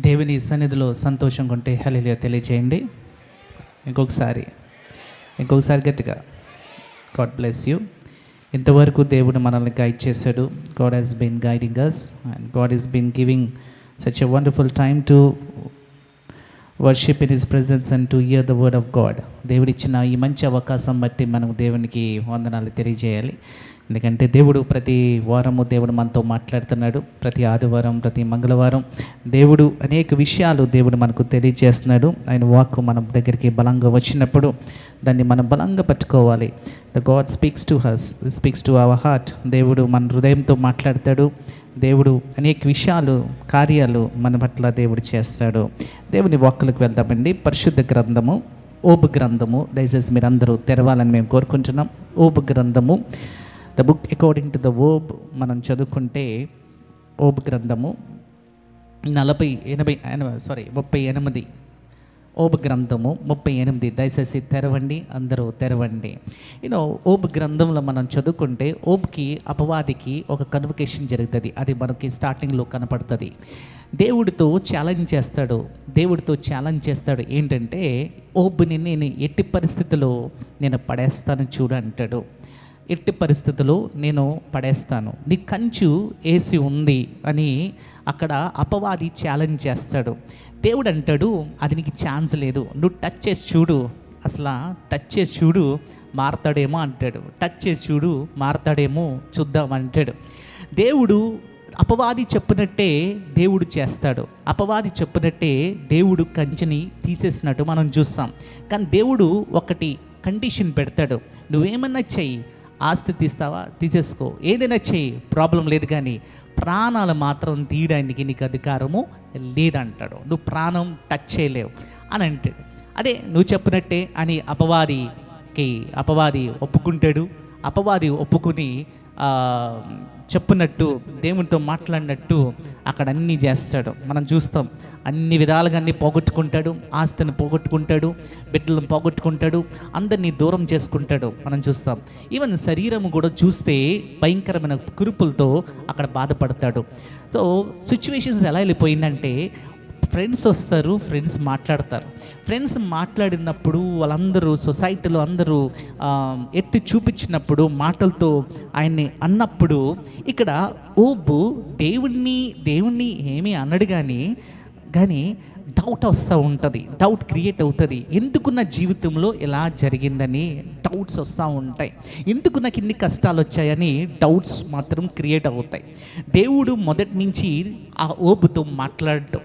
దేవుని సన్నిధిలో సంతోషంగా ఉంటే హల్లెలూయా తెలియజేయండి. ఇంకొకసారి గట్టిగా గాడ్ బ్లెస్ యూ. ఇంతవరకు దేవుడు మనల్ని గైడ్ చేశాడు. God has been guiding us and God is been giving such a wonderful time to worship in his presence and to hear the word of God. దేవుడిచ్చిన ఈ మంచి అవకాశం బట్టి మనం దేవునికి వందనాలు తెలియజేయాలి. ఎందుకంటే దేవుడు ప్రతి వారము దేవుడు మనతో మాట్లాడుతున్నాడు. ప్రతి ఆదివారం, ప్రతి మంగళవారం దేవుడు అనేక విషయాలు దేవుడు మనకు తెలియజేస్తున్నాడు. ఆయన వాక్కు మన దగ్గరికి బలంగా వచ్చినప్పుడు దాన్ని మనం బలంగా పట్టుకోవాలి. The God speaks to our heart. దేవుడు మన హృదయంతో మాట్లాడతాడు. దేవుడు అనేక విషయాలు, కార్యాలు మన పట్ల దేవుడు చేస్తాడు. దేవుని వాక్కులకు వెళ్దామండి. పరిశుద్ధ గ్రంథము, ఓబు గ్రంథము. దయచేసి మీరు అందరూ తెరవాలని మేము కోరుకుంటున్నాం. ఓబు గ్రంథము, the book according to the Job మనం చదువుకుంటే ఓబు గ్రంథము 38 ఓబు గ్రంథము 38. దయచేసి తెరవండి, అందరూ తెరవండి. ఓబు గ్రంథంలో మనం చదువుకుంటే ఓబుకి అపవాదికి ఒక కన్వకేషన్ జరుగుతుంది. అది మనకి స్టార్టింగ్లో కనపడుతుంది. దేవుడితో ఛాలెంజ్ చేస్తాడు. ఏంటంటే ఓబుని నేను ఎట్టి పరిస్థితుల్లో నేను పడేస్తాను చూడు అంటాడు. ఎట్టి పరిస్థితుల్లో నేను పడేస్తాను, నీ కంచు వేసి ఉంది అని అక్కడ అపవాది ఛాలెంజ్ చేస్తాడు. దేవుడు అంటాడు, అది నీకు ఛాన్స్ లేదు, నువ్వు టచ్ చేసి చూడు మారతాడేమో అంటాడు. టచ్ చేసి చూడు మారతాడేమో చూద్దాం అంటాడు. దేవుడు అపవాది చెప్పినట్టే దేవుడు చేస్తాడు. అపవాది చెప్పినట్టే దేవుడు కంచెని తీసేసినట్టు మనం చూస్తాం. కానీ దేవుడు ఒకటి కండిషన్ పెడతాడు, నువ్వేమన్నా చెయ్యి, ఆస్తి తీస్తావా తీసేసుకో, ఏదైనా చెయ్యి, ప్రాబ్లం లేదు, కానీ ప్రాణాలు మాత్రం తీయడానికి నీకు అధికారము లేదంటాడు. నువ్వు ప్రాణం టచ్ చేయలేవు అని అంటాడు. అదే నువ్వు చెప్పినట్టే అని అపవాది ఒప్పుకుంటాడు. అపవాది ఒప్పుకుని చెప్పినట్టు, దేవునితో మాట్లాడినట్టు అక్కడ అన్నీ చేస్తాడు. మనం చూస్తాం, అన్ని విధాలుగా అన్నీ పోగొట్టుకుంటాడు. ఆస్తిని పోగొట్టుకుంటాడు, బిడ్డలను పోగొట్టుకుంటాడు, అందరినీ దూరం చేసుకుంటాడు. మనం చూస్తాం. ఈవెన్ శరీరం కూడా చూస్తే భయంకరమైన కురుపులతో అక్కడ బాధపడతాడు. సో సిచ్యువేషన్స్ ఎలా వెళ్ళిపోయిందంటే, ఫ్రెండ్స్ వస్తారు, ఫ్రెండ్స్ మాట్లాడతారు. ఫ్రెండ్స్ మాట్లాడినప్పుడు వాళ్ళందరూ సొసైటీలో అందరూ ఎత్తి చూపించినప్పుడు, మాటలతో ఆయన్ని అన్నప్పుడు, ఇక్కడ ఓబు దేవుణ్ణి ఏమీ అన్నాడు కానీ డౌట్ వస్తూ ఉంటుంది. డౌట్ క్రియేట్ అవుతుంది. ఎందుకు నా జీవితంలో ఇలా జరిగిందని డౌట్స్ వస్తూ ఉంటాయి. ఎందుకు నాకు ఇన్ని కష్టాలు వచ్చాయని డౌట్స్ మాత్రం క్రియేట్ అవుతాయి. దేవుడు మొదటి నుంచి ఆ ఓబుతో మాట్లాడటం,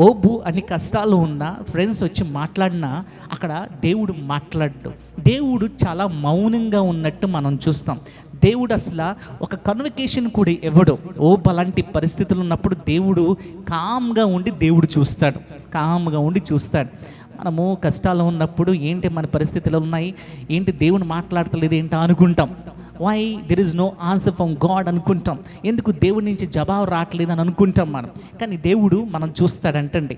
ఓబు అన్ని కష్టాలు ఉన్నా ఫ్రెండ్స్ వచ్చి మాట్లాడినా అక్కడ దేవుడు మాట్లాడడు. దేవుడు చాలా మౌనంగా ఉన్నట్టు మనం చూస్తాం. దేవుడు అసలు ఒక కన్వకేషన్ కూడా ఇవ్వడు. ఓబు అలాంటి పరిస్థితులు ఉన్నప్పుడు దేవుడు కామ్గా ఉండి చూస్తాడు. మనము కష్టాలు ఉన్నప్పుడు ఏంటి మన పరిస్థితులు ఉన్నాయి, ఏంటి దేవుడు మాట్లాడతలేదు ఏంటి అనుకుంటాం. Why there is no answer from God అనుకుంటాం. ఎందుకు దేవుడి నుంచి జవాబు రావట్లేదు అని అనుకుంటాం మనం. కానీ దేవుడు మనం చూస్తాడంటండి.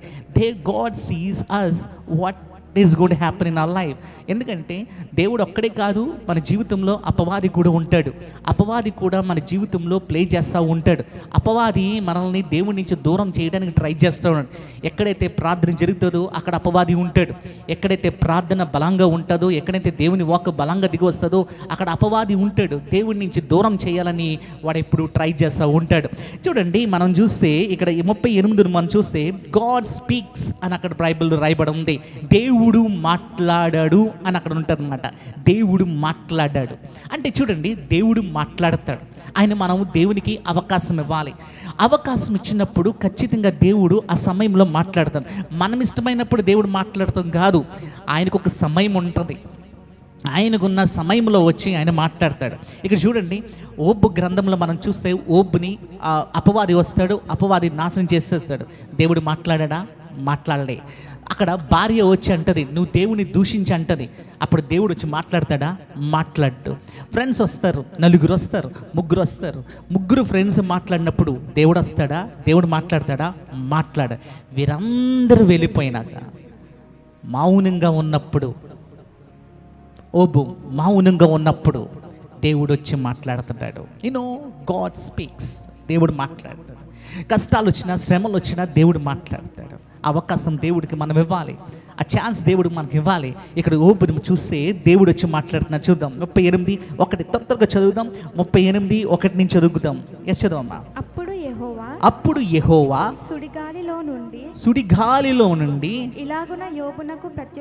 God sees us what is going to happen in our life. ఎందుకంటే దేవుడు ఒక్కడే కాదు, మన జీవితంలో అపవాది కూడా ఉంటాడు. అపవాది కూడా మన జీవితంలో ప్లే చేస్తూ ఉంటాడు. అపవాది మనల్ని దేవుడి నుంచి దూరం చేయడానికి ట్రై చేస్తూ ఉన్నాడు. ఎక్కడైతే ప్రార్థన జరుగుతుందో అక్కడ అపవాది ఉంటాడు. ఎక్కడైతే ప్రార్థన బలంగా ఉంటుందో, ఎక్కడైతే దేవుని వాక్కు బలంగా దిగి వస్తుందో అక్కడ అపవాది ఉంటాడు. దేవుడి నుంచి దూరం చేయాలని వాడు ఎప్పుడు ట్రై చేస్తూ ఉంటాడు. చూడండి, మనం చూస్తే ఇక్కడ 38 మనం చూస్తే గాడ్ స్పీక్స్ అని అక్కడ బైబిల్లో రాయబడి ఉంది. దేవుడు మాట్లాడాడు అని అక్కడ ఉంటుంది అన్నమాట. దేవుడు మాట్లాడాడు అంటే చూడండి, దేవుడు మాట్లాడతాడు. మనము దేవునికి అవకాశం ఇవ్వాలి. అవకాశం ఇచ్చినప్పుడు ఖచ్చితంగా దేవుడు ఆ సమయంలో మాట్లాడతాడు. మనం ఇష్టమైనప్పుడు దేవుడు మాట్లాడతాం కాదు. ఆయనకు ఒక సమయం ఉంటుంది. ఆయనకున్న సమయంలో వచ్చి ఆయన మాట్లాడతాడు. ఇక్కడ చూడండి, ఓబు గ్రంథంలో మనం చూస్తే ఓబుని అపవాది వస్తాడు, అపవాది నాశనం చేసేస్తాడు. దేవుడు మాట్లాడలే. అక్కడ భార్య వచ్చి అంటది, నువ్వు దేవుని దూషించి అంటది. అప్పుడు దేవుడు వచ్చి మాట్లాడతాడా? మాట్లాడు. ఫ్రెండ్స్ వస్తారు, 4 వస్తారు, 3 వస్తారు. 3 ఫ్రెండ్స్ మాట్లాడినప్పుడు దేవుడు వస్తాడా? దేవుడు మాట్లాడతాడా? వీరందరూ వెళ్ళిపోయినాక మౌనంగా ఉన్నప్పుడు దేవుడు వచ్చి మాట్లాడుతున్నాడు. God speaks. దేవుడు మాట్లాడతాడు. కష్టాలు వచ్చినా, శ్రమలు వచ్చినా దేవుడు మాట్లాడతాడు. అవకాశం దేవుడికి మనం ఇవ్వాలి, ఆ ఛాన్స్ దేవుడికి మనకి ఇవ్వాలి. ఇక్కడ ఓపుని చూస్తే దేవుడు వచ్చి మాట్లాడుతున్నారు. చూద్దాం 38:1 త్వరగా చదువుదాం. 38:1 నుంచి చదువుదాం. చదువమ్మా. అప్పుడు యెహోవా సుడిగాలిలో నుండి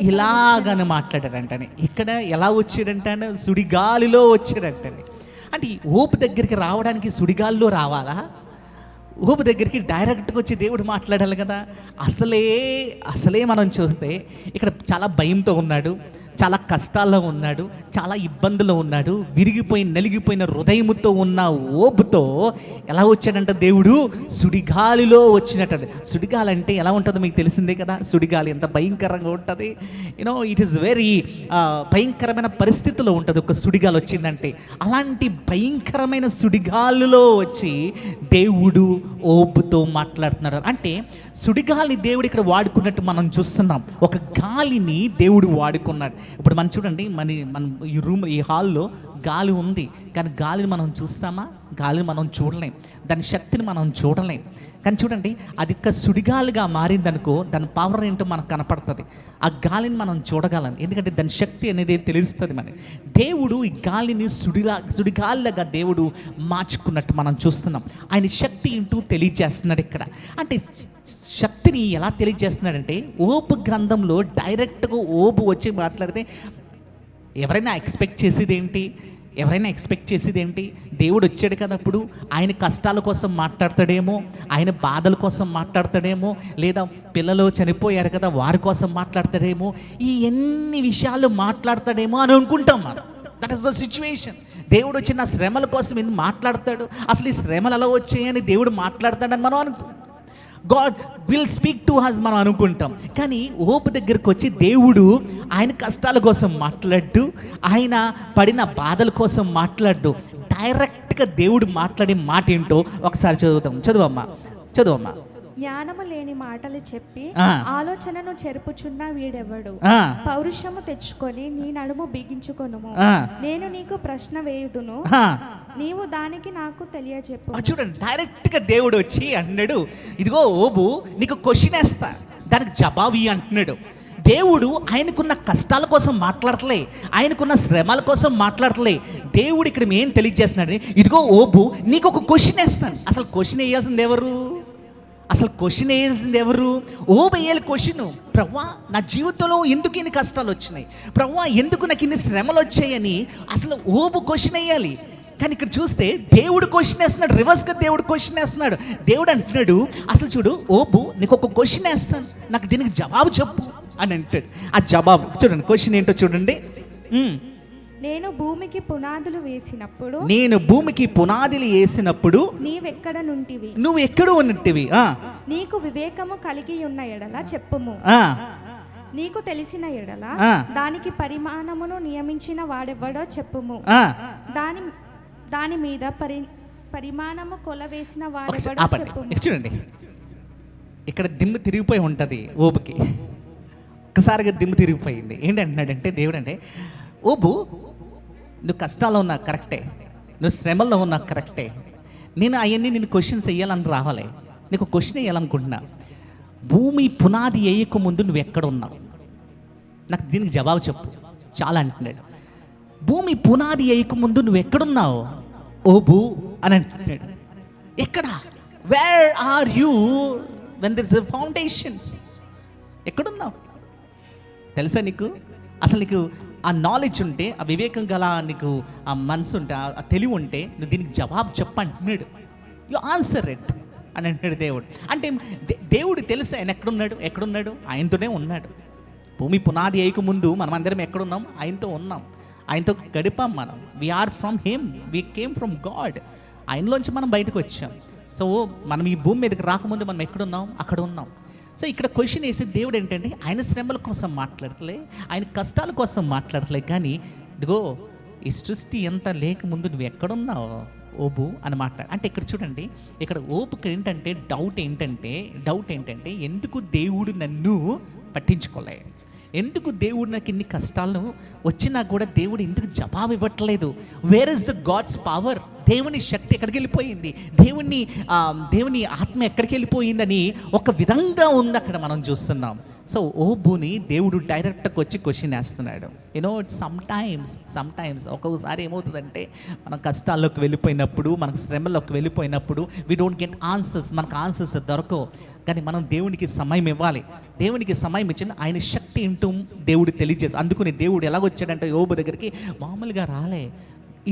ఇలాగని మాట్లాడాడంటని. ఇక్కడ ఎలా వచ్చాడంటే సుడిగాలిలో వచ్చాడంటని. అంటే ఓపు దగ్గరికి రావడానికి సుడిగాలిలో రావాలా? ఓపు దగ్గరికి డైరెక్ట్గా వచ్చి దేవుడు మాట్లాడాలి కదా. అసలే మనం చూస్తే ఇక్కడ చాలా భయంతో ఉన్నాడు, చాలా కష్టాల్లో ఉన్నాడు, చాలా ఇబ్బందులో ఉన్నాడు, నలిగిపోయిన హృదయముతో ఉన్న ఓపుతో ఎలా వచ్చాడంట దేవుడు? సుడిగాలిలో వచ్చినట్టు. సుడిగాలి అంటే ఎలా ఉంటుందో మీకు తెలిసిందే కదా. సుడిగాలి ఎంత భయంకరంగా ఉంటుంది. ఇట్ ఈస్ వెరీ భయంకరమైన పరిస్థితిలో ఉంటుంది ఒక సుడిగాలి వచ్చిందంటే. అలాంటి భయంకరమైన సుడిగాలిలో వచ్చి దేవుడు ఓపుతో మాట్లాడుతున్నాడు. అంటే సుడిగాలిని దేవుడు ఇక్కడ వాడుకున్నట్టు మనం చూస్తున్నాం. ఒక గాలిని దేవుడు వాడుకున్నాడు. ఇప్పుడు మనం చూడండి, మన ఈ హాల్లో గాలి ఉంది, కానీ గాలిని మనం చూస్తామా? గాలిని మనం చూడలేం, దాని శక్తిని మనం చూడలేం. కానీ చూడండి, అది ఒక సుడిగాలిగా మారిందనుకో, దాని పవర్ ఏంటో మనకు కనపడుతుంది. ఆ గాలిని మనం చూడగలం, ఎందుకంటే దాని శక్తి అనేది తెలుస్తుంది మనకి. దేవుడు ఈ గాలిని సుడిగాలిగా దేవుడు మార్చుకున్నట్టు మనం చూస్తున్నాం. ఆయన శక్తి ఏంటో తెలియజేస్తున్నాడు ఇక్కడ. అంటే శక్తిని ఎలా తెలియజేస్తున్నాడంటే, ఓపు గ్రంథంలో డైరెక్ట్గా ఓపు వచ్చి మాట్లాడితే ఎవరైనా ఎక్స్పెక్ట్ చేసేది ఏంటి? దేవుడు వచ్చాడు కదా, అప్పుడు ఆయన కష్టాల కోసం మాట్లాడతాడేమో, ఆయన బాధల కోసం మాట్లాడతాడేమో, లేదా పిల్లలు చనిపోయారు కదా వారి కోసం మాట్లాడతాడేమో, ఈ ఎన్ని విషయాలు మాట్లాడతాడేమో అని అనుకుంటాం మనం. That is the situation. దేవుడు వచ్చి నా శ్రమల కోసం ఎందుకు మాట్లాడతాడు, అసలు ఈ శ్రమలు ఎలా వచ్చాయని దేవుడు మాట్లాడతాడని మనం అనుకుంటాం. God will speak to has మనం అనుకుంటాం. కానీ ఓపు దగ్గరికి వచ్చి దేవుడు ఆయన కష్టాల కోసం మాట్లాడు, ఆయన పడిన బాధల కోసం మాట్లాడు. డైరెక్ట్గా దేవుడు మాట్లాడే మాట ఏంటో ఒకసారి చదువమ్మా. జ్ఞానము లేని మాటలు చెప్పి ఆలోచనను చెరుపుచున్న వీడెవడు? పౌరుషము తెచ్చుకొని నీ నడుము బిగించుకొనుము. నేను నీకు ప్రశ్న వేయుదును, నీవు దానికి నాకు తెలియజెప్పు. చూడండి, డైరెక్ట్గా దేవుడు వచ్చి అన్నాడు, ఇదిగో ఓబు నీకు క్వశ్చన్ వేస్తా, దానికి జవాబు అంటున్నాడు. దేవుడు ఆయనకున్న కష్టాల కోసం మాట్లాడతలే, ఆయనకున్న శ్రమల కోసం మాట్లాడతలే. దేవుడు ఇక్కడ ఏం తెలియజేస్తున్నాడు, ఇదిగో ఓబు నీకు ఒక క్వశ్చన్ వేస్తాను. అసలు క్వశ్చన్ వేయాల్సింది ఎవరు? ఓబు వేయాలి క్వశ్చన్. ప్రభువా, నా జీవితంలో ఎందుకు ఇన్ని కష్టాలు వచ్చినాయి, ప్రభువా ఎందుకు నాకు ఇన్ని శ్రమలు వచ్చాయని అసలు ఓబు క్వశ్చన్ వేయాలి. కానీ ఇక్కడ చూస్తే దేవుడు క్వశ్చన్ వేస్తున్నాడు, రివర్స్గా దేవుడు క్వశ్చన్ వేస్తున్నాడు. దేవుడు అంటున్నాడు, అసలు చూడు ఓబు నీకు ఒక క్వశ్చన్ వేస్తాను, నాకు దీనికి జవాబు చెప్పు అని అంటాడు. ఆ జవాబు చూడండి, క్వశ్చన్ ఏంటో చూడండి. నేను భూమికి పునాదులు వేసినప్పుడు నువ్వు ఎక్కడ ఉన్నట్టివి? నీకు వివేకము కలిగి ఉన్న ఎడల చెప్పుము. నీకు తెలిసిన ఎడల దానికి పరిమాణమును నియమించిన వాడెవ్వడో చెప్పుము. దాని మీద పరిమాణము కొలవేసిన వాడెవ్వడో చెప్పుము. చూడండి, ఇక్కడ దిమ్ము తిరిగిపోయి ఉంటుంది ఓబుకి. ఒక్కసారిగా దిమ్ము తిరిగిపోయింది. ఏంటంటున్నాడంటే దేవుడు అంటే, ఓబు నువ్వు కష్టాల్లో ఉన్నా కరెక్టే, నువ్వు శ్రమల్లో ఉన్నా కరెక్టే, నేను అవన్నీ నేను క్వశ్చన్స్ వేయాలని రావాలి. నీకు క్వశ్చన్ వేయాలనుకుంటున్నా, భూమి పునాది వేయక ముందు నువ్వు ఎక్కడ ఉన్నావు, నాకు దీనికి జవాబు చెప్పు చాలా అంటున్నాడు. భూమి పునాది వేయక ముందు నువ్వు ఎక్కడున్నావు ఓబు అని అంటున్నాడు. ఎక్కడ? Where are you when there is foundations? ఎక్కడున్నావు తెలుసా నీకు? అసలు నీకు ఆ నాలెడ్జ్ ఉంటే, ఆ వివేకం గల నీకు ఆ మనసు ఉంటే, ఆ తెలివి ఉంటే నువ్వు దీనికి జవాబు చెప్పంటున్నాడు. యు ఆన్సర్ ఇట్ అని అంటున్నాడు దేవుడు. అంటే దేవుడు తెలుసు ఆయన ఎక్కడున్నాడు, ఆయనతోనే ఉన్నాడు. భూమి పునాది వేయక ముందు మనం అందరం ఎక్కడున్నాం? ఆయనతో ఉన్నాం, ఆయనతో గడిపాం మనం. We are from him, we came from God. ఆయనలోంచి మనం బయటకు వచ్చాం. సో మనం ఈ భూమి మీదకి రాకముందు మనం ఎక్కడున్నాం? అక్కడ ఉన్నాం. సో ఇక్కడ క్వశ్చన్ వేసి దేవుడు ఏంటంటే, ఆయన శ్రమల కోసం మాట్లాడతలే, ఆయన కష్టాల కోసం మాట్లాడతలే, కానీ ఇదిగో ఈ సృష్టి ఎంత లేకముందు నువ్వు ఎక్కడున్నావు ఓబు అని మాట్లాడు. అంటే ఇక్కడ చూడండి, ఇక్కడ ఓపుకి ఏంటంటే డౌట్ ఏంటంటే ఎందుకు దేవుడు నన్ను పట్టించుకోలే, ఎందుకు దేవుడు నాకు ఇన్ని కష్టాలను వచ్చినా కూడా దేవుడు ఎందుకు జవాబు ఇవ్వట్లేదు? Where is the God's power? దేవుని శక్తి ఎక్కడికి వెళ్ళిపోయింది, దేవుని ఆత్మ ఎక్కడికి వెళ్ళిపోయిందని ఒక విధంగా ఉంది అక్కడ మనం చూస్తున్నాం. సో ఓబుని దేవుడు డైరెక్ట్గా వచ్చి క్వశ్చన్ వేస్తున్నాడు. యూనో సమ్టైమ్స్ ఒక్కొక్కసారి ఏమవుతుందంటే మనం కష్టాల్లోకి వెళ్ళిపోయినప్పుడు, మనకు శ్రమలోకి వెళ్ళిపోయినప్పుడు వి డోంట్ గెట్ ఆన్సర్స్, మనకు ఆన్సర్స్ దొరకవు. కానీ మనం దేవునికి సమయం ఇవ్వాలి. దేవునికి సమయం ఇచ్చిన ఆయన శక్తి ఏంటో దేవుడు తెలియజేసి, అందుకని దేవుడు ఎలాగొచ్చాడంటే యోబు దగ్గరికి మామూలుగా రాలే.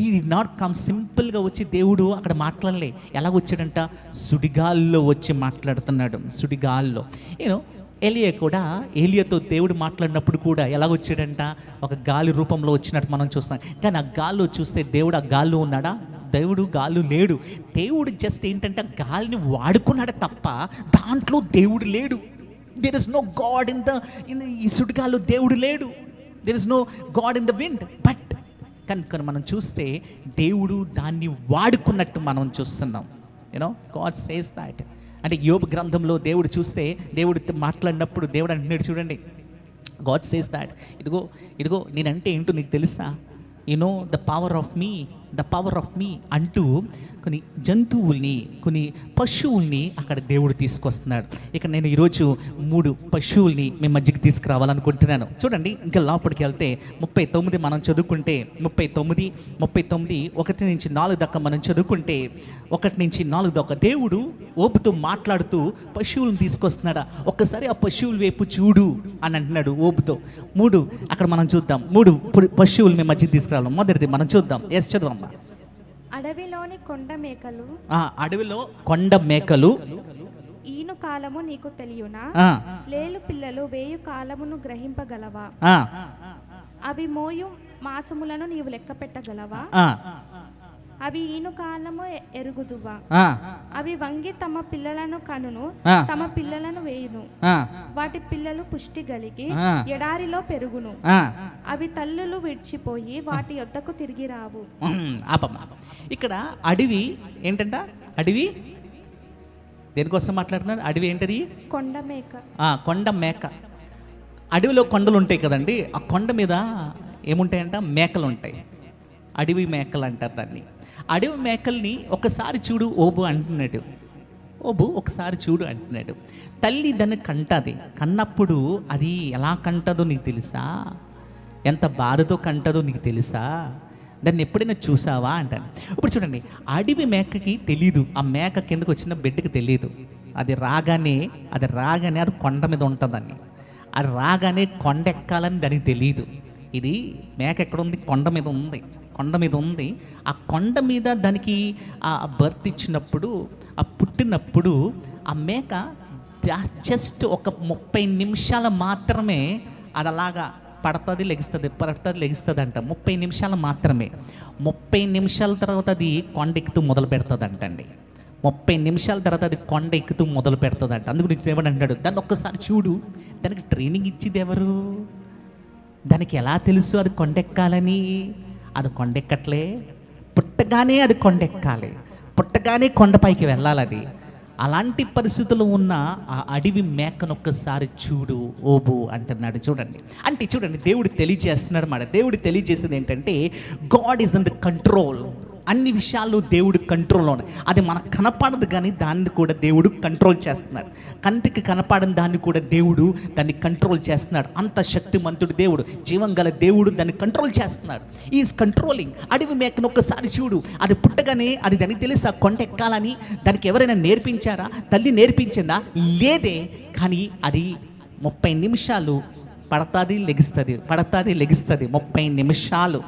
ఈ నాట్ కమ్ సింపుల్గా వచ్చి దేవుడు అక్కడ మాట్లాడలే. ఎలాగొచ్చాడంట, సుడిగాల్లో వచ్చి మాట్లాడుతున్నాడు. సుడిగాల్లో ఏలియాతో దేవుడు మాట్లాడినప్పుడు కూడా ఎలాగొచ్చాడంట, ఒక గాలి రూపంలో వచ్చినట్టు మనం చూస్తాం. కానీ ఆ గాల్లో చూస్తే దేవుడు ఆ గాల్లో ఉన్నాడా? దేవుడు గాల్లో లేడు. దేవుడు జస్ట్ ఏంటంటే గాలిని వాడుకున్నాడు తప్ప దాంట్లో దేవుడు లేడు. దేర్ ఇస్ నో గాడ్ ఈ సుడిగాల్లో దేవుడు లేడు. There is no God in the wind. But కనుక మనం చూస్తే దేవుడు దాన్ని వాడుకున్నట్టు మనం చూస్తున్నాం. God says that. అంటే యోబు గ్రంథంలో దేవుడు చూస్తే, దేవుడు మాట్లాడినప్పుడు దేవుడు అంటున్నాడు చూడండి, గాడ్ సేస్ దాట్, ఇదిగో నేనంటే ఏంటో నీకు తెలుసా, ద పవర్ ఆఫ్ మీ అంటూ కొన్ని జంతువుల్ని, కొన్ని పశువుల్ని అక్కడ దేవుడు తీసుకొస్తున్నాడు. ఇక నేను ఈరోజు 3 పశువుల్ని మీ మధ్యకి తీసుకురావాలనుకుంటున్నాను. చూడండి, ఇంకా లోపలికి వెళ్తే 39 మనం చదువుకుంటే, 39 1 నుంచి 4 దాకా మనం చదువుకుంటే, 1 నుంచి 4 దాకా దేవుడు ఓబుతో మాట్లాడుతూ పశువులను తీసుకొస్తున్నాడా, ఒక్కసారి ఆ పశువుల వైపు చూడు అని అంటున్నాడు ఓబుతో. 3 అక్కడ మనం చూద్దాం. 3 పశువులు మీ మధ్యకి తీసుకురావాలి. మొదటిది మనం చూద్దాం. చదవమ్మా. అడవిలోని కొండ మేకలు ఈను కాలము నీకు తెలియనా, లేలు పిల్లలు వేయు కాలమును గ్రహింపగలవా, అవి మోయు మాసములను నీవు లెక్క పెట్టగలవా, అవి ఈను కాలము ఎరుగుదువా, అవి వంగి తమ పిల్లలను కనును, తమ పిల్లలను వేయును, వాటి పిల్లలు పుష్టి కలిగి ఎడారిలో పెరుగును, అవి తల్లులు విడిచిపోయి వాటి యొద్దకు తిరిగి రావు. ఇక్కడ అడవి ఏంటంట, అడవి దేనికోసం మాట్లాడుతున్నాడు? అడవి ఏంటది? కొండ మేక. అడవిలో కొండలు ఉంటాయి కదండి, ఆ కొండ మీద ఏముంటాయంట? మేకలు ఉంటాయి. అడవి మేకలు అంటారు దాన్ని. అడవి మేకల్ని ఒకసారి చూడు ఓబు అంటున్నాడు. ఒకసారి చూడు అంటున్నాడు. తల్లి దాన్ని కంటది. కన్నప్పుడు అది ఎలా కంటదో నీకు తెలుసా? ఎంత బాధతో కంటదో నీకు తెలుసా? దాన్ని ఎప్పుడైనా చూసావా అంటాను. ఇప్పుడు చూడండి, అడవి మేకకి తెలీదు, ఆ మేక కిందకు వచ్చిన బిడ్డకి తెలియదు. అది రాగానే అది కొండ మీద ఉంటుందని, అది రాగానే కొండ ఎక్కాలని దానికి తెలియదు. ఇది మేక ఎక్కడ ఉంది? కొండ మీద ఉంది. ఆ కొండ మీద దానికి ఆ బర్త్ ఇచ్చినప్పుడు, ఆ పుట్టినప్పుడు ఆ మేక జస్ట్ ఒక 30 నిమిషాలు మాత్రమే అది అలాగా పడుతుంది లెగిస్తుంది అంట. 30 నిమిషాలు మాత్రమే. 30 నిమిషాల తర్వాత అది కొండ ఎక్కుతూ మొదలు పెడుతుందంటండి. 30 నిమిషాల తర్వాత అది కొండ ఎక్కుతూ మొదలు పెడుతుందంట. అందుకు దేవుడు అంటాడు, దాన్ని ఒక్కసారి చూడు. దానికి ట్రైనింగ్ ఇచ్చేది ఎవరు? దానికి ఎలా తెలుసు అది కొండెక్కాలని? అది కొండెక్కట్లే. పుట్టగానే అది కొండెక్కాలి, పుట్టగానే కొండపైకి వెళ్ళాలి అది. అలాంటి పరిస్థితుల్లో ఉన్న ఆ అడవి మేకను ఒక్కసారి చూడు ఓబు అంటున్నాడు. చూడండి దేవుడు తెలియజేస్తున్నాడు మాట. దేవుడు తెలియజేసేది ఏంటంటే God is in the control. అన్ని విషయాల్లో దేవుడు కంట్రోల్లో ఉన్నాయి. అది మనకు కనపడదు కానీ దాన్ని కూడా దేవుడు కంట్రోల్ చేస్తున్నాడు. కంటికి కనపడని దాన్ని కూడా దేవుడు దాన్ని కంట్రోల్ చేస్తున్నాడు. అంత శక్తిమంతుడు దేవుడు, జీవం గల దేవుడు దాన్ని కంట్రోల్ చేస్తున్నాడు. Is controlling. అడవి మేకను ఒక్కసారి చూడు. అది పుట్టగానే అది దానికి తెలుసా కొండ ఎక్కాలని? దానికి ఎవరైనా నేర్పించారా? తల్లి నేర్పించిందా? లేదే. కానీ అది 30 నిమిషాలు పడతాది లెగిస్తుంది 30 నిమిషాలు.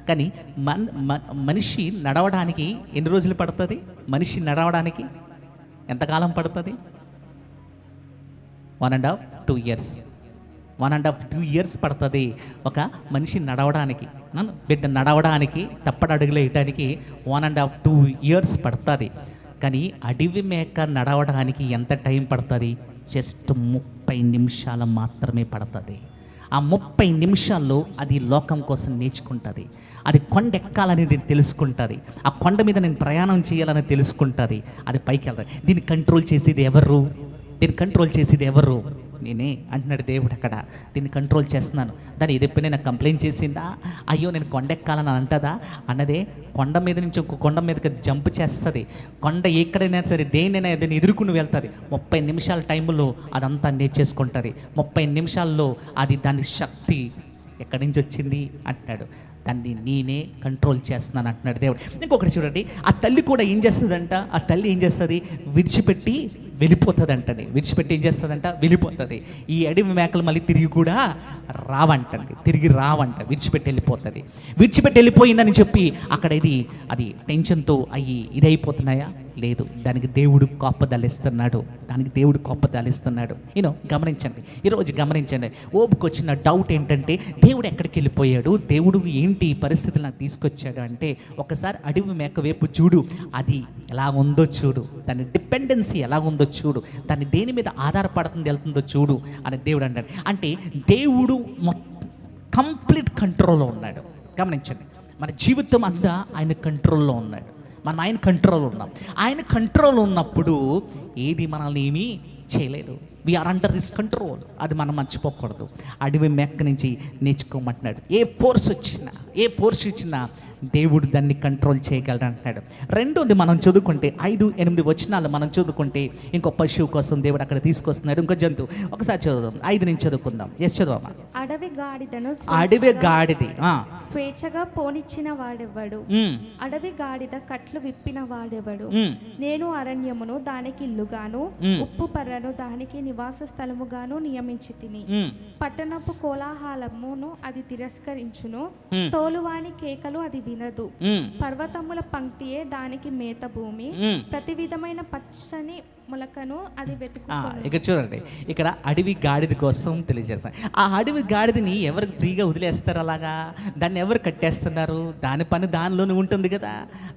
కానీ మనిషి నడవడానికి ఎన్ని రోజులు పడుతుంది? మనిషి నడవడానికి ఎంతకాలం పడుతుంది? 1.5-2 years. 1.5-2 years పడుతుంది ఒక మనిషి నడవడానికి. బిడ్డ నడవడానికి, తప్పడడుగులు వేయడానికి 1.5-2 years పడుతుంది. కానీ అడవి మేక నడవడానికి ఎంత టైం పడుతుంది? జస్ట్ 30 నిమిషాలు మాత్రమే పడుతుంది. ఆ 30 నిమిషాల్లో అది లోకం కోసం నేర్చుకుంటుంది. అది కొండ ఎక్కాలనేది తెలుసుకుంటుంది. ఆ కొండ మీద నేను ప్రయాణం చేయాలని తెలుసుకుంటుంది. అది పైకి వెళ్తుంది. దీన్ని కంట్రోల్ చేసేది ఎవరు? నేనే అంటున్నాడు దేవుడు. అక్కడ దీన్ని కంట్రోల్ చేస్తున్నాను. దాన్ని ఇది ఎప్పుడైనా కంప్లైంట్ చేసిందా? అయ్యో నేను కొండ ఎక్కాలని అంటదా? అన్నదే కొండ మీద నుంచి ఇంకో కొండ మీదకి జంప్ చేస్తుంది. కొండ ఎక్కడైనా సరే దేన్నైనా దాన్ని ఎదుర్కొని వెళ్తుంది. 30 నిమిషాల టైంలో అదంతా నేర్చేసుకుంటుంది. 30 నిమిషాల్లో అది దాని శక్తి ఎక్కడి నుంచి వచ్చింది అంటున్నాడు. దాన్ని నేనే కంట్రోల్ చేస్తున్నాను అంటున్నాడు దేవుడు. ఇంకొకటి చూడండి, ఆ తల్లి కూడా ఏం చేస్తుందంట? ఆ తల్లి ఏం చేస్తుంది? విడిచిపెట్టి వెళ్ళిపోతుంది అంటండి. విడిచిపెట్టి ఏం చేస్తుందంట? వెళ్ళిపోతుంది. ఈ అడవి మేకలు మళ్ళీ తిరిగి కూడా రావంటండి, తిరిగి రావంట. విడిచిపెట్టి వెళ్ళిపోతుంది. విడిచిపెట్టి వెళ్ళిపోయిందని చెప్పి అక్కడ అది టెన్షన్తో అయ్యి ఇదైపోతున్నాయా? లేదు. దానికి దేవుడు కోపదలిస్తున్నాడు. గమనించండి, ఈరోజు గమనించండి. ఓపుకు వచ్చిన డౌట్ ఏంటంటే దేవుడు ఎక్కడికి వెళ్ళిపోయాడు, దేవుడు ఏంటి ఈ పరిస్థితులు నాకు తీసుకొచ్చాడు అంటే, ఒకసారి అడవి మేక వైపు చూడు, అది ఎలా ఉందో చూడు, దాని డిపెండెన్సీ ఎలా ఉందో చూడు, దాన్ని దేని మీద ఆధారపడుతుంది వెళ్తుందో చూడు అని దేవుడు అంటాడు. అంటే దేవుడు కంప్లీట్ కంట్రోల్లో ఉన్నాడు. గమనించండి, మన జీవితం అంతా ఆయన కంట్రోల్లో ఉన్నాడు. మనం ఆయన కంట్రోల్ ఉన్నాం. ఆయన కంట్రోల్ ఉన్నప్పుడు ఏది మనల్ని ఏమీ చేయలేదు. We're under his control. అది మనం మర్చిపోకూడదు. అడవి మెక్క నుంచి నేర్చుకోమంటున్నాడు. ఏ ఫోర్స్ వచ్చినా దేవుడు దాన్ని కంట్రోల్ చేయగలడు అంటున్నాడు. రెండోది మనం చదువుకుంటే 5-8 వచనాలు మనం చదువుకుంటే ఇంకో పశువు కోసం దేవుడు అక్కడ తీసుకొస్తున్నాడు. ఇంకో జంతువు. ఒకసారి చదువుదాం. 5 నుంచి చదువుకుందాం. చదువమ్మా. అడవి గాడిది స్వేచ్ఛగా పోనిచ్చిన వాడెవడు? అడవి గాడిద కట్లు విప్పిన వాడెవడు? నేను అరణ్యమును దానికి ఇల్లుగాను, ఉప్పు పర్రను దానికి నివాస స్థలముగాను నియమించి తిని, పట్టణపు కోలాహలమును అది తిరస్కరించును, తోలువాని కేకలు అది వినదు. పర్వతముల పంక్తియే దానికి మేత భూమి, ప్రతి విధమైన పచ్చని మొలకను అది వెతుకును. ఇక్కడ చూడండి, ఇక్కడ అడవి గాడిద కోసం తెలియజేస్తాను. ఆ అడవి గాడిదని ఎవరు ఫ్రీగా వదిలేస్తారు? అలాగా దాన్ని ఎవరు కట్టేస్తున్నారు? దాని పని దానిలోనే ఉంటుంది కదా.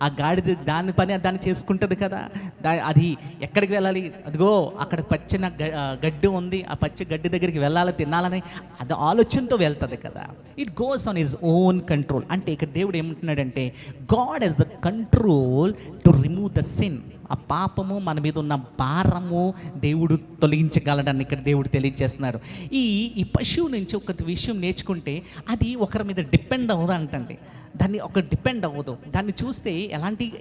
ఆ గాడిద దాని పని దాన్ని చేసుకుంటుంది కదా. అది ఎక్కడికి వెళ్ళాలి? అదిగో అక్కడ పచ్చిన గడ్డి ఉంది, ఆ పచ్చి గడ్డి దగ్గరికి వెళ్ళాలి, తినాలని అది ఆలోచనతో వెళ్తుంది కదా. It goes on his own control. అంటే ఇక్కడ దేవుడు ఏమంటున్నాడంటే, God has the control to remove the sin. ఆ పాపము మన మీద ఉన్న భారము దేవుడు తొలగించగలడని ఇక్కడ దేవుడు తెలియజేస్తున్నాడు. ఈ పశువు నుంచి ఒక విషయం నేర్చుకుంటే అది ఒకరి మీద డిపెండ్ అవ్వదు అంటండి. దాన్ని డిపెండ్ అవ్వదు. దాన్ని చూస్తే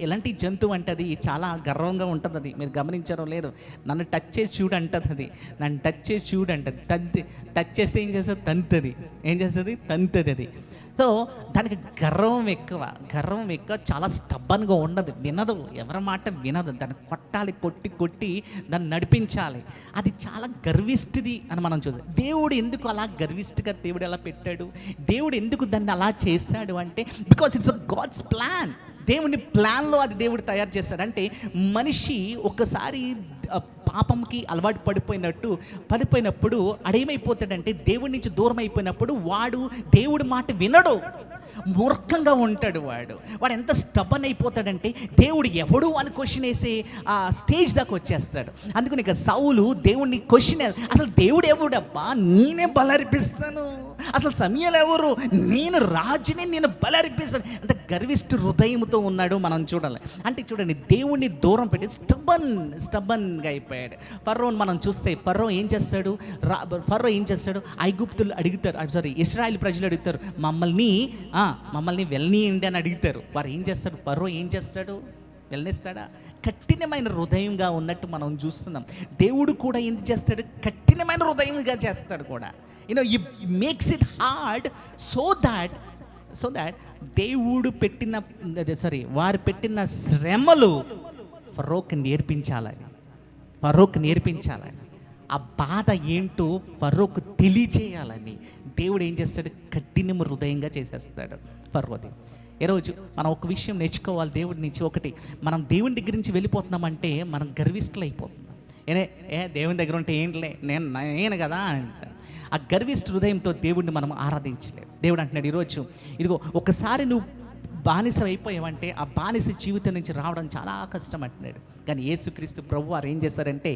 ఎలాంటి జంతువు అంటే అది చాలా గర్వంగా ఉంటుంది. అది మీరు గమనించారో లేదు, నన్ను టచ్ చేసి చూడు అంటుంది. అది నన్ను టచ్ చేసి చూడు అంటుంది. టచ్ చేస్తే ఏం చేస్తుంది? తంతుంది అది. సో దానికి గర్వం ఎక్కువ, చాలా స్టబ్బన్గా ఉండదు, వినదు, ఎవరి మాట వినదు. దాన్ని కొట్టాలి, కొట్టి దాన్ని నడిపించాలి. అది చాలా గర్విష్టిది అని మనం చూసాం. దేవుడు ఎందుకు అలా గర్విష్టిగా దేవుడు ఎలా పెట్టాడు? దేవుడు ఎందుకు దాన్ని అలా చేశాడు అంటే, because it's a God's plan. దేవుని ప్లాన్లో అది దేవుడు తయారు చేస్తాడు. అంటే మనిషి ఒక్కసారి పాపంకి అలవాటు పడిపోయినప్పుడు అడేమైపోతాడంటే, దేవుడి నుంచి దూరం అయిపోయినప్పుడు వాడు దేవుడి మాట వినడు, మూర్ఖంగా ఉంటాడు. వాడు ఎంత స్టబన్ అయిపోతాడంటే దేవుడు ఎవడు అని క్వశ్చన్ వేసే ఆ స్టేజ్ దాకా వచ్చేస్తాడు. అందుకని ఇక సౌలు దేవుడిని క్వశ్చన్, అసలు దేవుడు ఎవడబ్బా, నేనే బలర్పిస్తాను, అసలు సమయాలు ఎవరు, నేను రాజుని, నేను బలర్పిస్తాను, అంత గర్విష్ఠ హృదయంతో ఉన్నాడు. మనం చూడాలి. అంటే చూడండి, దేవుణ్ణి దూరం పెట్టి స్టబన్గా అయిపోయాడు. ఫరోని మనం చూస్తే ఫరో ఏం చేస్తాడు? ఐగుప్తులు అడుగుతారు, ఇశ్రాయేల్ ప్రజలు అడుగుతారు, మమ్మల్ని వెళ్ళనీయండి అని అడుగుతారు. వారు ఏం చేస్తారు? ఫరో ఏం చేస్తాడు? వెళ్ళనిస్తాడా? కఠినమైన హృదయంగా ఉన్నట్టు మనం చూస్తున్నాం. దేవుడు కూడా ఏం చేస్తాడు? కఠినమైన హృదయంగా చేస్తాడు కూడా. ఈ makes it hard so that దేవుడు వారు పెట్టిన శ్రమలు ఫరోకి నేర్పించాలని, ఆ బాధ ఏంటో ఫరోకు తెలియచేయాలని దేవుడు ఏం చేస్తాడు? కఠినము హృదయంగా చేసేస్తాడు ఫరోది. ఈరోజు మనం ఒక విషయం నేర్చుకోవాలి దేవుడి నుంచి. ఒకటి, మనం దేవుని దగ్గర నుంచి వెళ్ళిపోతున్నామంటే మనం గర్విష్ఠులు అయిపోతున్నాం. దేవుని దగ్గర ఉంటే ఏంటిలే, నేను కదా అంట. ఆ గర్విష్ఠ హృదయంతో దేవుడిని మనం ఆరాధించలేదు. దేవుడు అంటున్నాడు ఈరోజు, ఇదిగో ఒకసారి నువ్వు బానిస అయిపోయామంటే ఆ బానిస జీవితం నుంచి రావడం చాలా కష్టం అంటున్నాడు. కానీ యేసుక్రీస్తు ప్రభువారు ఏం చేశారంటే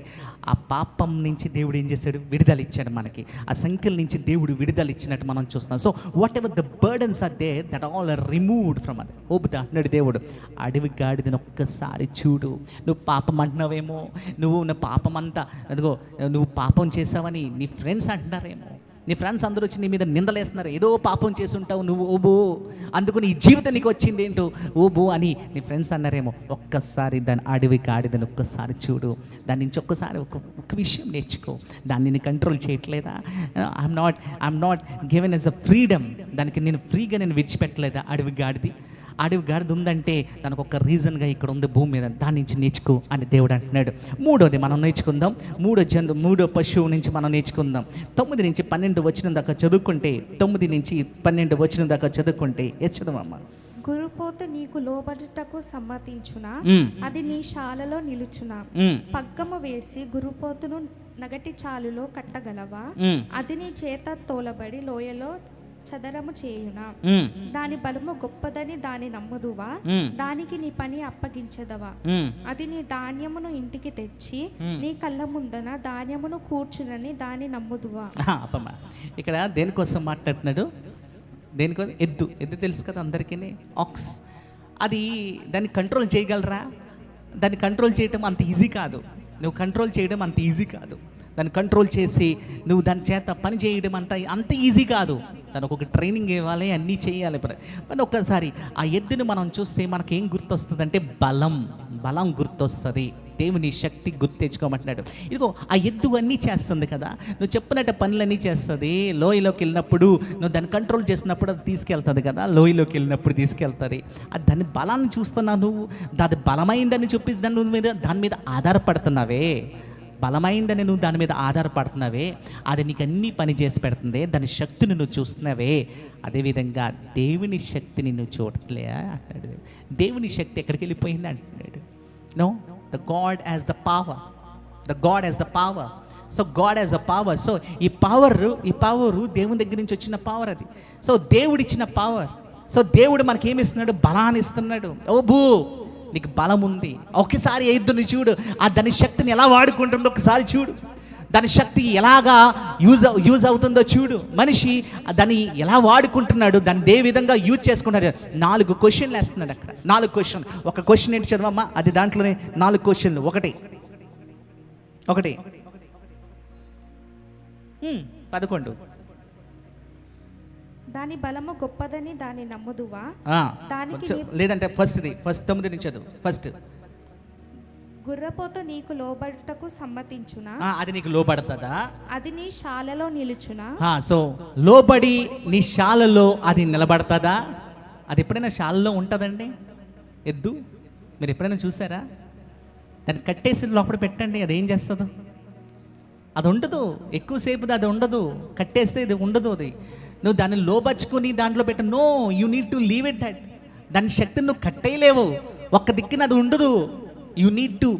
ఆ పాపం నుంచి దేవుడు ఏం చేశాడు, విడుదల ఇచ్చాడు మనకి. ఆ సంఖ్యల నుంచి దేవుడు విడుదల ఇచ్చినట్టు మనం చూస్తున్నాం. So whatever the burdens are there that all are removed from అది. ఓబుదా అంటున్నాడు దేవుడు, అడవి గాడిదని ఒక్కసారి చూడు. నువ్వు పాపం అంటున్నావేమో, నువ్వు నా పాపం అంతా అదిగో నువ్వు పాపం చేసావని నీ ఫ్రెండ్స్ అంటున్నారేమో, నీ ఫ్రెండ్స్ అందరూ వచ్చి నీ మీద నిందలేస్తున్నారు, ఏదో పాపం చేసి ఉంటావు నువ్వు ఓబో, అందుకు నీ జీవితం నీకు వచ్చింది ఏంటో ఓబో అని నీ ఫ్రెండ్స్ అన్నారేమో. ఒక్కసారి దాని అడవి గాడిదని ఒక్కసారి చూడు, దాని నుంచి ఒక్కసారి ఒక విషయం నేర్చుకో. దాన్ని నేను కంట్రోల్ చేయట్లేదా? I'm not given yes a freedom. దానికి నేను ఫ్రీగా నేను విడిచిపెట్టలేదా? అడవి గాడిద ఉందంటే దానికి ఒక రీజన్గా ఇక్కడ ఉంది భూమి మీద, దాని నుంచి నేర్చుకో అని దేవుడు అంటున్నాడు. మూడోది మనం నేర్చుకుందాం, మూడో పశువు నుంచి మనం నేర్చుకుందాం. 9 నుంచి 12 వచనం దాకా చదువుకుంటే, 9 నుంచి 12 వచనం దాకా చదువుకుంటే చదవమ్మా. గురుపోతు నీకు లోబడుటకు సమ్మతించునా, అది నీ శాలలో నిలుచునా. పగ్గము వేసి గురుపోతును నగటి చాలులో కట్టగలవా, అది నీ చేత తోలబడి లోయలో చదరము చేయునా. దాని బలము గొప్పదని దాని నమ్ముదువా, దానికి నీ పని అప్పగించదవా. అది నీ ధాన్యమును ఇంటికి తెచ్చి నీ కళ్ళ ముందన ధాన్యమును కూర్చునని దాని నమ్ముదువా. ఇక్కడ దేనికోసం మాట్లాడుతున్నాడు? దేనికోసం? ఎద్దు తెలుసు కదా అందరికీ, ఆక్స్. అది దాన్ని కంట్రోల్ చేయగలరా? దాన్ని కంట్రోల్ చేయడం అంత ఈజీ కాదు. నువ్వు కంట్రోల్ చేయడం అంత ఈజీ కాదు. దాన్ని కంట్రోల్ చేసి నువ్వు దాని చేత పని చేయడం అంత ఈజీ కాదు. దానికి ఒక ట్రైనింగ్ ఇవ్వాలి, అన్నీ చేయాలి. మరి ఒక్కసారి ఆ ఎద్దుని మనం చూస్తే మనకేం గుర్తొస్తుంది అంటే బలం గుర్తొస్తుంది, దేవుని శక్తి గుర్తు తెచ్చుకోమంటున్నాడు. ఇదిగో ఆ ఎద్దు అన్నీ చేస్తుంది కదా, నువ్వు చెప్పినట్టు పనులన్నీ చేస్తుంది. లోయలోకి వెళ్ళినప్పుడు నువ్వు దాన్ని కంట్రోల్ చేసినప్పుడు అది తీసుకెళ్తుంది కదా, లోయలోకి వెళ్ళినప్పుడు తీసుకెళ్తుంది. దాని బలాన్ని చూస్తున్నావు నువ్వు, అది బలమైందని చూపిస్తే దాని మీద ఆధారపడుతున్నావే, బలమైందని నువ్వు దాని మీద ఆధారపడుతున్నావే, అది నీకు అన్నీ పని చేసి పెడుతుంది, దాని శక్తిని నువ్వు చూస్తున్నావే. అదేవిధంగా దేవుని శక్తిని నువ్వు చూడట్లే అంటాడు. దేవుని శక్తి ఎక్కడికి వెళ్ళిపోయింది అంటున్నాడు. No, the God has the power. So God has the power. So ఈ పవరు దేవుని దగ్గర నుంచి వచ్చిన పవర్ అది. సో దేవుడిచ్చిన పవర్. సో దేవుడు మనకేమి ఇస్తున్నాడు? బలాన్ని ఇస్తున్నాడు. ఓ భూ, నీకు బలం ఉంది. ఒకసారి ఎద్దుని చూడు, దాని శక్తిని ఎలా వాడుకుంటుందో ఒకసారి చూడు. దాని శక్తి ఎలాగా యూజ్ అవుతుందో చూడు. మనిషి దాన్ని ఎలా వాడుకుంటున్నాడు, దాన్ని ఏ విధంగా యూజ్ చేసుకుంటాడు. 4 క్వశ్చన్లు వేస్తున్నాడు అక్కడ. 4 క్వశ్చన్. ఒక క్వశ్చన్ ఏంటి చదవమ్మా, అది దాంట్లోనే 4 క్వశ్చన్లు. ఒకటి 11. దాని బలము గొప్పదని దాని నమ్ముదువా, దానికి లేదంటే ఫస్ట్ 9 నుంచి చదువు. ఫస్ట్, గుర్రపోతు నీకు లోబడుటకు సమ్మతించునా, అది నీకు లోబడుతుందా, అది నీ శాలలో నిలుచునా. సో లోబడి నీ శాలలో అది నిలబడుతుందా? అది ఎప్పుడైనా శాలలో ఉంటుందండి ఎద్దు? మీరు ఎప్పుడైనా చూసారా? దాన్ని కట్టేసి లోపల పెట్టండి, అది ఏం చేస్తుందో? అది ఉండదు, ఎక్కువసేపు అది ఉండదు. కట్టేస్తే ఇది ఉండదు. అది నువ్వు దాన్ని లోబర్చుకొని దాంట్లో పెట్ట. No, you need to leave it at. దాని శక్తిని నువ్వు కట్టేయలేవు, ఒక్క దిక్కున అది ఉండదు. You need to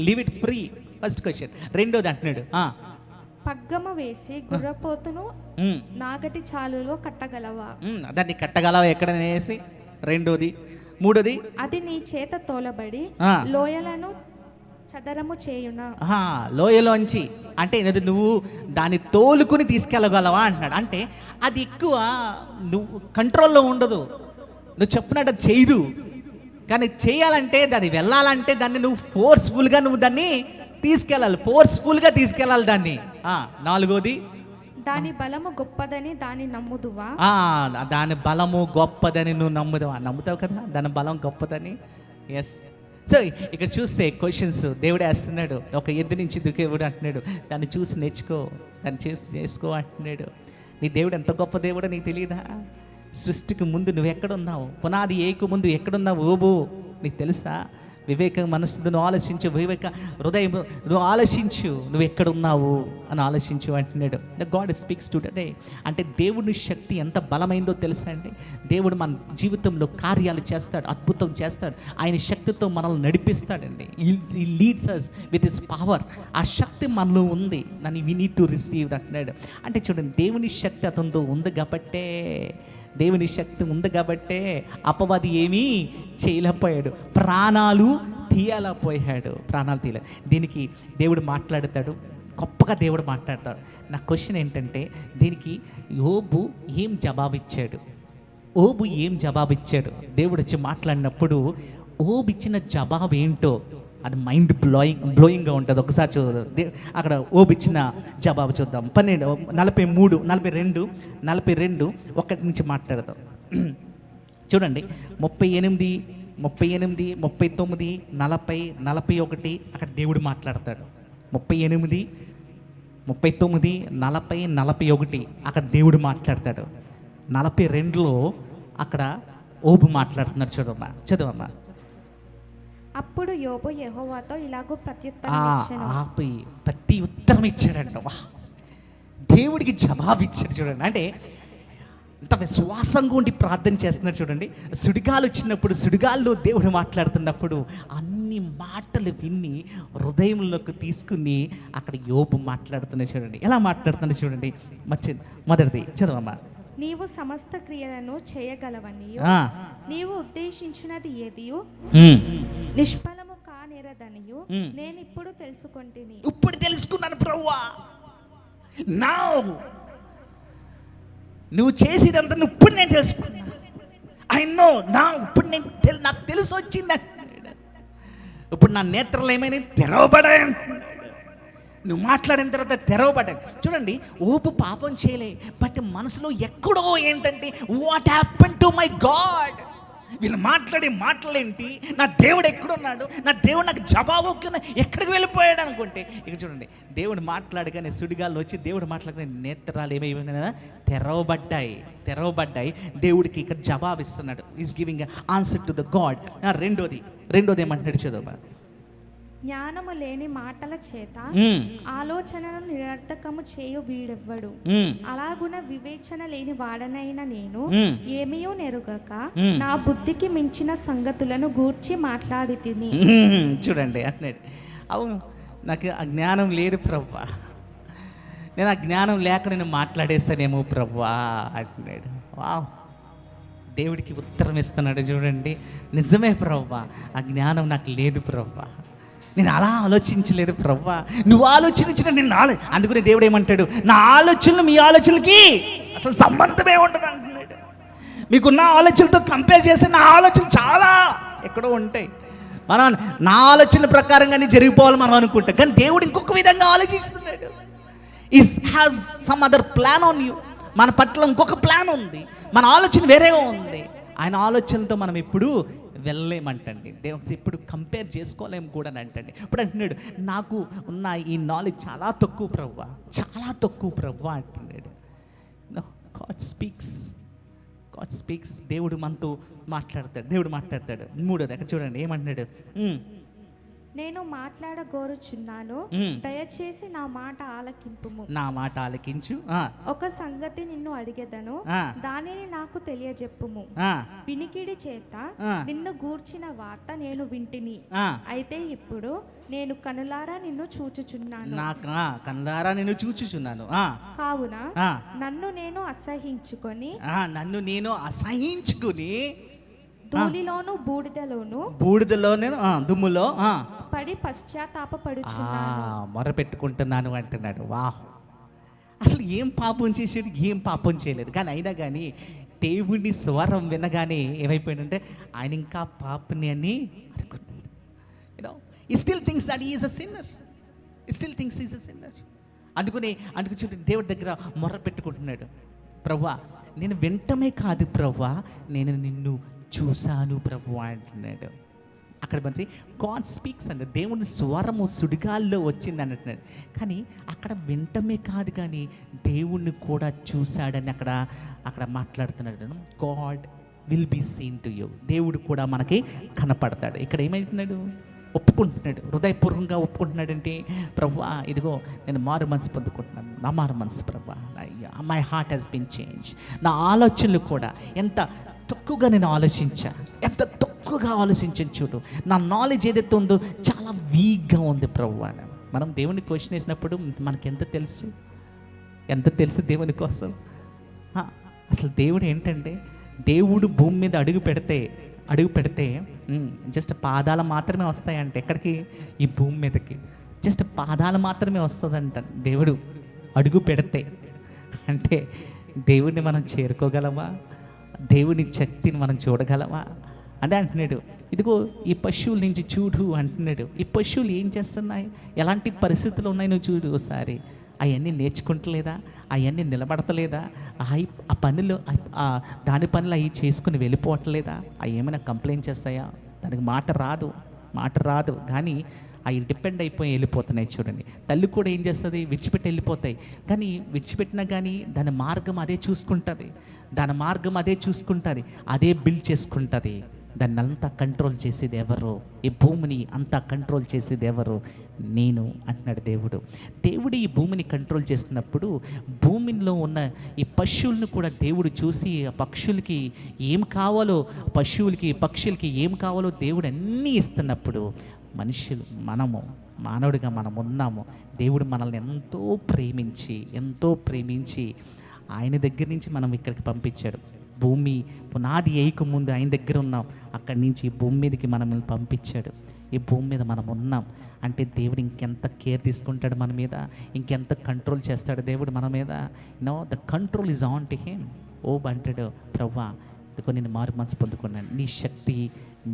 leave it free. First question. రెండోది అంటున్నాడు, పగ్గమ వేసి గుర్రపోతును నాగటి చాలులో కట్టగలవా. దాన్ని కట్టగలవా ఎక్కడ వేసి? రెండోది. మూడోది, అది నీ చేత తోలబడి లోయలను చదరము చేయునా. లోయలోంచి అంటే నువ్వు దాన్ని తోలుకుని తీసుకెళ్ళగలవా అంటున్నాడు. అంటే అది ఎక్కువ నువ్వు కంట్రోల్లో ఉండదు, నువ్వు చెప్పినట్టు అది చేయదు. కానీ చేయాలంటే, దాన్ని వెళ్ళాలంటే దాన్ని నువ్వు ఫోర్స్ఫుల్గా నువ్వు దాన్ని తీసుకెళ్ళాలి దాన్ని. 4వది, దాని బలము గొప్పదని దాని నమ్ముదువా. దాని బలము గొప్పదని నువ్వు నమ్ముతావు కదా, దాని బలం గొప్పదని. ఎస్. సో ఇక్కడ చూస్తే క్వశ్చన్స్ దేవుడు వేస్తున్నాడు. ఒక ఎద్దు నుంచి దేవుడు అంటున్నాడు, దాన్ని చూసి నేర్చుకో, దాన్ని చూసి చేసుకో అంటున్నాడు. నీ దేవుడు ఎంత గొప్ప దేవుడో నీకు తెలియదా? సృష్టికి ముందు నువ్వు ఎక్కడున్నావు? పునాది ఏకు ముందు ఎక్కడున్నావు ఓబో నీకు తెలుసా? వివేక మనస్సును నువ్వు ఆలోచించు, వివేక హృదయం నువ్వు ఆలోచించు, నువ్వు ఎక్కడున్నావు అని ఆలోచించు అంటున్నాడు. The God speaks today. అంటే దేవుని శక్తి ఎంత బలమైందో తెలుసా అండి? దేవుడు మన జీవితంలో కార్యాలు చేస్తాడు, అద్భుతం చేస్తాడు. ఆయన శక్తితో మనల్ని నడిపిస్తాడండి. He leads us with his power. ఆ శక్తి మనలో ఉంది, దాన్ని వీ నీడ్ టు రిసీవ్ అంటున్నాడు. అంటే చూడండి, దేవుని శక్తి అతనితో ఉంది కాబట్టే దేవుని శక్తి ఉంది కాబట్టే అపవాది ఏమీ చేయలేకపోయాడు, ప్రాణాలు తీయలేకపోయాడు. దీనికి దేవుడు మాట్లాడతాడు, గొప్పగా దేవుడు మాట్లాడతాడు. నా క్వశ్చన్ ఏంటంటే, దీనికి యోబు ఏం జవాబిచ్చాడు? దేవుడు వచ్చి మాట్లాడినప్పుడు ఓబు ఇచ్చిన జవాబు ఏంటో అది మైండ్ బ్లోయింగ్గా ఉంటుంది. ఒకసారి చూద్దాం, అక్కడ ఓబు ఇచ్చిన జవాబు చూద్దాం. 42 నుంచి మాట్లాడదాం. చూడండి, 38, 39, 40, 41 అక్కడ దేవుడు మాట్లాడతాడు. 38, 39, 40, 41 అక్కడ దేవుడు మాట్లాడతాడు. 42లో అక్కడ ఓబు మాట్లాడుతున్నాడు. చదవమ్మా. అప్పుడు యోబు యెహోవాతో ఇలాగూ ప్రతి ఉత్తరం ఇచ్చాడంట. దేవుడికి జవాబు ఇచ్చాడు. చూడండి, అంటే ఇంత విశ్వాసంగా ఉండి ప్రార్థన చేస్తున్నాడు. చూడండి, సుడిగాలు వచ్చినప్పుడు, సుడిగాల్లో దేవుడు మాట్లాడుతున్నప్పుడు అన్ని మాటలు విని హృదయంలోకి తీసుకుని అక్కడ యోబు మాట్లాడుతున్నాడు. చూడండి ఎలా మాట్లాడుతున్నాడు. చూడండి, మొదటిది చదవమ్మా. నీవు సమస్త క్రియలను చేయగలవనియు నీవు ఉద్దేశించినది ఏదియు నిష్ఫలము కానేరదనియు నేను ఇప్పుడు తెలుసుకొంటిని. ఇప్పుడు తెలుసుకున్నాను ప్రభువా, నువ్వు చేసేదంతా ఇప్పుడు నేను తెలుసుకున్నా. ఐ నో నా ఇప్పుడు నాకు తెలిసి వచ్చింది. ఇప్పుడు నా నేత్రాలు ఏమైనా తెరవబడాయి, నువ్వు మాట్లాడిన తర్వాత తెరవబడ్డాయి. చూడండి, ఓపు పాపం చేయలే, బట్ మనసులో ఎక్కడో ఏంటంటే, what happen to my God? వీళ్ళు మాట్లాడే మాటలేంటి? నా దేవుడు ఎక్కడున్నాడు? నా దేవుడు నాకు జవాబు ఎక్కడికి వెళ్ళిపోయాడు అనుకుంటే, ఇక్కడ చూడండి, దేవుడు మాట్లాడగానే సుడిగాల్లో వచ్చి దేవుడు మాట్లాడగానే నేత్రాలు ఏమైనా తెరవబడ్డాయి. దేవుడికి ఇక్కడ జవాబు ఇస్తున్నాడు. Is giving answer to the God. రెండోది ఏమంటాడు చదువు. జ్ఞానము లేని మాటల చేత ఆలోచనను నిరర్థకము చేయు వీడెవ్వడు. అలాగున వివేచన లేని వాడనైన నేను ఏమీయూ నెరుగక నా బుద్ధికి మించిన సంగతులను గూర్చి మాట్లాడి తిని. చూడండి అంటున్నాడు, అవును నాకు ఆ జ్ఞానం లేదు ప్రభువా, నేను ఆ జ్ఞానం లేక నేను మాట్లాడేస్తానేమో ప్రభువా అంటున్నాడు. వావ్, దేవుడికి ఉత్తరం ఇస్తున్నాడు. చూడండి, నిజమే ప్రభువా, ఆ జ్ఞానం నాకు లేదు ప్రభువా, నేను అలా ఆలోచించలేదు ప్రభువా, నువ్వు ఆలోచించిన నేను అందుకనే దేవుడు ఏమంటాడు, నా ఆలోచనలు మీ ఆలోచనలకి అసలు సంబంధమే ఉండదు అంటున్నాడు. మీకున్న ఆలోచనలతో కంపేర్ చేస్తే నా ఆలోచనలు చాలా ఎక్కడో ఉంటాయి. మనం నా ఆలోచనల ప్రకారంగానే జరిగిపోవాలి మనం అనుకుంటాం, కానీ దేవుడు ఇంకొక విధంగా ఆలోచిస్తున్నాడు. Is has some other plan on you. మన పట్ల ఇంకొక ప్లాన్ ఉంది, మన ఆలోచన వేరేగా ఉంది. ఆయన ఆలోచనతో మనం ఎప్పుడు వెళ్ళలేమంటండి, దేవుడు ఎప్పుడు కంపేర్ చేసుకోలేము కూడా అంటండి. ఇప్పుడు అంటున్నాడు, నాకు ఉన్న ఈ నాలెడ్జ్ చాలా తక్కువ ప్రభువా అంటున్నాడు. God speaks. దేవుడు మనతో మాట్లాడతాడు. మూడోది అక్కడ చూడండి ఏమంటున్నాడు, నేను మాట్లాడగోరుచున్నాను, దయచేసి నా మాట ఆలకింపుము. నా మాట ఆలకించు. ఒక సంగతి నిన్ను అడిగెదను, దానిని నాకు తెలియజెప్పుము. వినికిడి చేత నిన్ను గూర్చిన వార్త నేను వింటిని, అయితే ఇప్పుడు నేను కనులారా నిన్ను చూచుచున్నాను. కావున నన్ను నేను అసహించుకొని ధూళిలోను బూడిదలోను దుమ్ములో పడి పశ్చాత్తాపపడుచున్నాను, మొరపెట్టుకుంటున్నాను అంటున్నాడు. వాహ్, అసలు ఏం పాపం చేసాడు? ఏం పాపం చేయలేదు, కానీ అయినా కానీ దేవుని స్వరం వినగానే ఏమైపోయాడంటే ఆయన ఇంకా పాపని అని అనుకున్నాడు. He still thinks that he is a sinner. అందుకు చూడండి, దేవుడి దగ్గర మొర్ర పెట్టుకుంటున్నాడు. ప్రభువా, నేను వింటమే కాదు ప్రభువా, నేను నిన్ను చూశాను ప్రభువా అంటున్నాడు. అక్కడ మనకి గాడ్ స్పీక్స్ అంటే దేవుని స్వరము సుడిగాల్లో వచ్చింది అంటున్నాడు. కానీ అక్కడ వింటమే కాదు, కానీ దేవుణ్ణి కూడా చూశాడని అక్కడ మాట్లాడుతున్నాడు. God will be seen to you. దేవుడు కూడా మనకి కనపడతాడు. ఇక్కడ ఏమవుతున్నాడు? ఒప్పుకుంటున్నాడు, హృదయపూర్వకంగా ఒప్పుకుంటున్నాడంటే, ప్రభువా ఇదిగో నేను మారు మనసు పొందుకుంటున్నాను, నా మారు మనసు ప్రభువా, my heart has been change. నా ఆలోచనలు కూడా ఎంత తక్కువగా నేను ఆలోచించాను చూడు, నా నాలెడ్జ్ ఏదైతే ఉందో చాలా వీక్గా ఉంది ప్రభువా. మనం దేవుని క్వశ్చన్ వేసినప్పుడు మనకి ఎంత తెలుసు దేవుని కోసం? అసలు దేవుడు ఏంటంటే, దేవుడు భూమి మీద అడుగు పెడితే జస్ట్ పాదాలు మాత్రమే వస్తాయంటే ఎక్కడికి? ఈ భూమి మీదకి జస్ట్ పాదాలు మాత్రమే వస్తుందంట దేవుడు అడుగు పెడితే. అంటే దేవుడిని మనం చేరుకోగలమా? దేవుని శక్తిని మనం చూడగలమా? అదే అంటున్నాడు, ఇదిగో ఈ పశువుల నుంచి చూడు అంటున్నాడు. ఈ పశువులు ఏం చేస్తున్నాయి, ఎలాంటి పరిస్థితులు ఉన్నాయి నువ్వు చూడు ఒకసారి. అవన్నీ నేర్చుకుంటలేదా? అవన్నీ నిలబడతలేదా? ఆ పనులు దాని పనులు అవి చేసుకుని వెళ్ళిపోవట్లేదా? అవి ఏమైనా కంప్లైంట్ చేస్తాయా? దానికి మాట రాదు కానీ అవి డిపెండ్ అయిపోయి వెళ్ళిపోతున్నాయి. చూడండి, తల్లి కూడా ఏం చేస్తుంది, విడిచిపెట్టి వెళ్ళిపోతాయి. కానీ విడిచిపెట్టినా కానీ దాని మార్గం అదే చూసుకుంటుంది, అదే బిల్డ్ చేసుకుంటుంది. దాన్ని అంతా కంట్రోల్ చేసేది ఎవరు? ఈ భూమిని అంతా కంట్రోల్ చేసేది ఎవరు? నేను అంటున్నాడు దేవుడు. దేవుడు ఈ భూమిని కంట్రోల్ చేస్తున్నప్పుడు భూమిలో ఉన్న ఈ పశువులను కూడా దేవుడు చూసి ఆ పక్షులకి ఏం కావాలో, పశువులకి పక్షులకి ఏం కావాలో దేవుడు అన్నీ ఇస్తున్నప్పుడు మనుషులు మానవుడిగా మనం ఉన్నాము. దేవుడు మనల్ని ఎంతో ప్రేమించి ఆయన దగ్గర నుంచి మనం ఇక్కడికి పంపించాడు. భూమి పునాది వేయక ముందు ఆయన దగ్గర ఉన్నాం, అక్కడి నుంచి భూమి మీదకి మనల్ని పంపించాడు. ఈ భూమి మీద మనం ఉన్నాం అంటే దేవుడు ఇంకెంత కేర్ తీసుకుంటాడు మన మీద, ఇంకెంత కంట్రోల్ చేస్తాడు దేవుడు మన మీద. The control is on to him. అంటాడు, ప్రవ్వా ఇదిగో నేను మారు మనసు పొందుకున్నాను, నీ శక్తి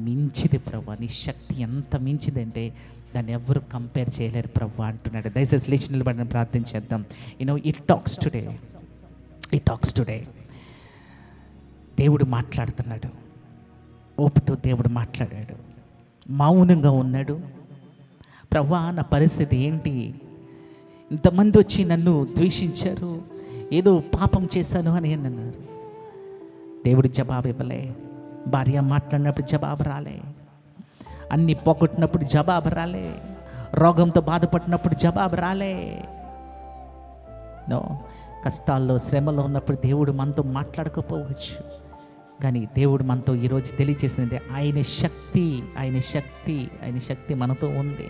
మించిది ప్రవ్వా, నీ శక్తి ఎంత మించిదంటే దాన్ని ఎవరు కంపేర్ చేయలేరు ప్రవ్వా అంటున్నాడు. దయచేసి లేచి నిలబడిన ప్రార్థించేద్దాం. It talks today. దేవుడు మాట్లాడుతున్నాడు, ఓపుతో దేవుడు మాట్లాడాడు, మౌనంగా ఉన్నాడు. ప్రవ్వా నా పరిస్థితి ఏంటి, ఇంతమంది వచ్చి నన్ను ద్వేషించారు, ఏదో పాపం చేశాను అని అన్నారు. దేవుడు జవాబు ఇవ్వలే. భార్య మాట్లాడినప్పుడు జవాబు రాలే, అన్ని పోగొట్టినప్పుడు జవాబు రాలే, రోగంతో బాధపడినప్పుడు జవాబు రాలే. కష్టాల్లో శ్రమలో ఉన్నప్పుడు దేవుడు మనతో మాట్లాడకపోవచ్చు, కానీ దేవుడు మనతో ఈరోజు తెలియజేసినది ఆయన శక్తి మనతో ఉంది.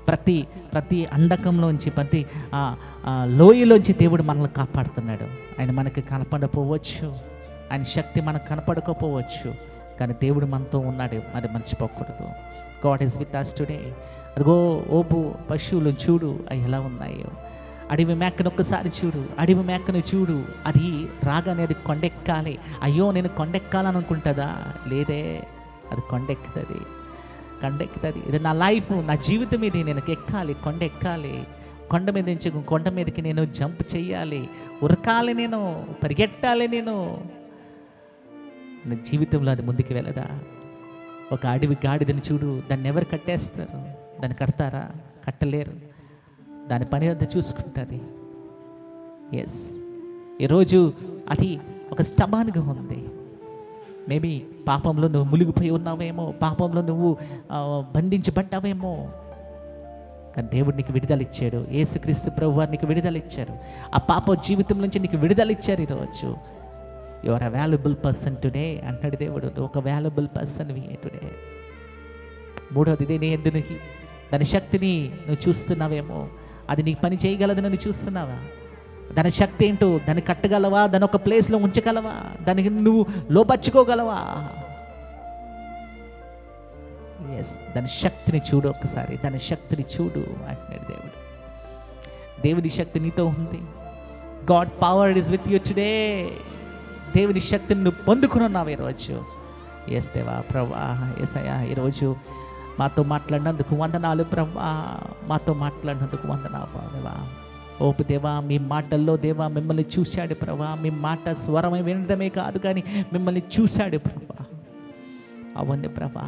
ప్రతి అండకంలోంచి, ప్రతి లోయలోంచి దేవుడు మనల్ని కాపాడుతున్నాడు. ఆయన మనకి కనపడకపోవచ్చు, ఆయన శక్తి మనకు కనపడకపోవచ్చు, కానీ దేవుడు మనతో ఉన్నాడు, అది మర్చిపోకూడదు. God is with us today. అదిగో పశువులు చూడు అవి ఎలా ఉన్నాయో, అడవి మేకను ఒక్కసారి చూడు, అది రాగానే అది కొండెక్కాలి. అయ్యో నేను కొండెక్కాలని అనుకుంటుందా? లేదే, అది కొండెక్కుతుంది. ఇది నా లైఫ్, నా జీవితం ఇది, నేను ఎక్కాలి, కొండ మీద నుంచి కొండ మీదకి నేను జంప్ చేయాలి, ఉరకాలి, నేను పరిగెట్టాలి. నా జీవితంలో అది ముందుకు వెళ్ళదా? ఒక అడవి గాడిదని చూడు, దాన్ని ఎవరు కట్టేస్తారు? దాన్ని కడతారా? కట్టలేరు. దాని పని అంతా చూసుకుంటుంది. ఈరోజు అది ఒక స్టబాన్గా ఉంది. మేబీ పాపంలో నువ్వు మునిగిపోయి ఉన్నావేమో, పాపంలో నువ్వు బంధించబడ్డావేమో, కానీ దేవుడు నీకు విడుదల ఇచ్చాడు. యేసుక్రీస్తు ప్రభువు నీకు విడుదల ఇచ్చారు. ఆ పాప జీవితం నుంచి నీకు విడుదల ఇచ్చారు. ఈరోజు you are a valuable person today అంటాడు దేవుడు. ఒక వాల్యుబుల్ పర్సన్ టుడే. మూడవది, దాని శక్తిని నువ్వు చూస్తున్నావేమో, అది నీకు పని చేయగలదు, నువ్వు చూస్తున్నావా? దాని శక్తి ఏంటో, దాన్ని కట్టగలవా? దాని ఒక ప్లేస్లో ఉంచగలవా? దానికి నువ్వు లోపర్చుకోగలవా? దాని శక్తిని చూడు ఒక్కసారి, దాని శక్తిని చూడు అంటున్నాడు దేవుడు. దేవుని శక్తి నీతో ఉంది. God power is with you today. దేవుని శక్తిని నువ్వు పొందుకుని ఉన్నావు ఈరోజు. దేవా ప్రభా, యేసయ్యా ఈరోజు మాతో మాట్లాడినందుకు వందనాలు ప్రభా, మాతో మాట్లాడినందుకు వందనాలు దేవా. దేవా, మీ మాటల్లో దేవా మిమ్మల్ని చూశాడు ప్రభా. మీ మాట స్వరమే వినడమే కాదు కానీ మిమ్మల్ని చూశాడు ప్రభా. అవును ప్రభా,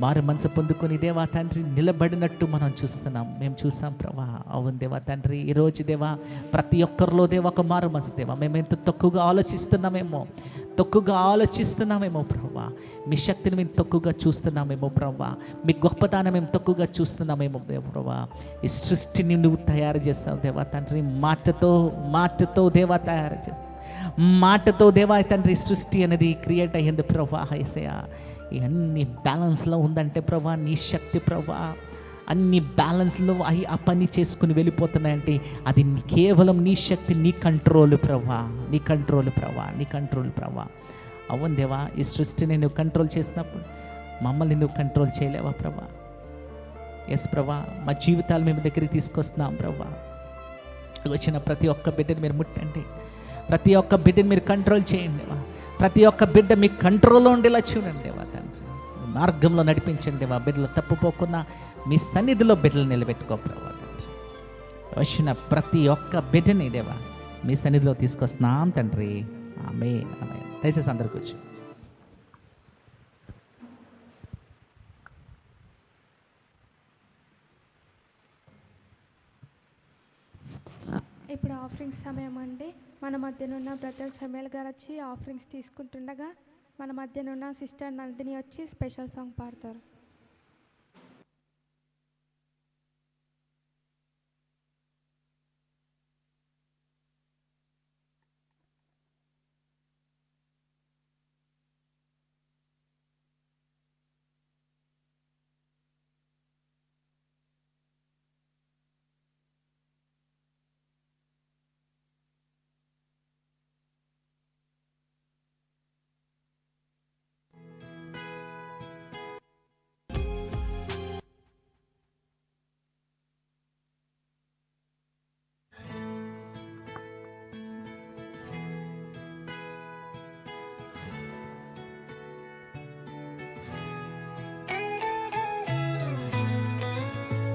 మారు మనసు పొందుకొని దేవా తండ్రి నిలబడినట్టు మనం చూస్తున్నాం, మేము చూసాం ప్రభా. అవును దేవా తండ్రి, ఈరోజు దేవా ప్రతి ఒక్కరిలో దేవా ఒక మారు మనసు దేవా. మేము ఎంత తక్కువగా ఆలోచిస్తున్నామేమో ప్రభా. మీ శక్తిని మేము తక్కువగా చూస్తున్నామేమో ప్రభా. మీ గొప్పతనం మేము తక్కువగా చూస్తున్నామేమో ప్రభా. ఈ సృష్టిని నువ్వు తయారు చేస్తావు దేవా తండ్రి. మాటతో దేవా తయారు చేస్తావు. మాటతో దేవా తండ్రి సృష్టి అనేది క్రియేట్ అయ్యింది ప్రభా. యేసయ్యా, ఇవన్నీ బ్యాలెన్స్లో ఉందంటే ప్రభా నీ శక్తి ప్రభా. అన్ని బ్యాలెన్స్లో అవి ఆ పని చేసుకుని వెళ్ళిపోతున్నాయంటే అది కేవలం నీ శక్తి, నీ కంట్రోల్ ప్రభా, నీ కంట్రోల్ ప్రభా, నీ కంట్రోల్ ప్రభా. అవును దేవా, ఈ సృష్టిని నువ్వు కంట్రోల్ చేసినప్పుడు మమ్మల్ని నువ్వు కంట్రోల్ చేయలేవా ప్రభా? ఎస్ ప్రభా, మా జీవితాలు మేము దగ్గరికి తీసుకొస్తున్నాం ప్రభా. వచ్చిన ప్రతి ఒక్క బిడ్డని మీరు ముట్టండి, ప్రతి ఒక్క బిడ్డని మీరు కంట్రోల్ చేయండి. ప్రతి ఒక్క బిడ్డ మీ కంట్రోల్లో ఉండేలా చూడండి దేవా తండ్రి. మార్గంలో నడిపించండి దేవా. బిడ్డలు తప్పుపోకుండా మీ సన్నిధిలో బిడ్డలు నిలబెట్టుకో ప్రభా తండ్రి. వచ్చిన ప్రతి ఒక్క బిడ్డని దేవా మీ సన్నిధిలో తీసుకొస్తున్నాం తండ్రి. ఆమేన్, ఆమేన్. దయచేసి అందరికి వచ్చి ఇప్పుడు ఆఫరింగ్స్ సమయం అండి. మన మధ్యనున్న బ్రదర్ సమయల్ గారు వచ్చి ఆఫరింగ్స్ తీసుకుంటుండగా మన మధ్యనున్న సిస్టర్ నందిని వచ్చి స్పెషల్ సాంగ్ పాడతారు.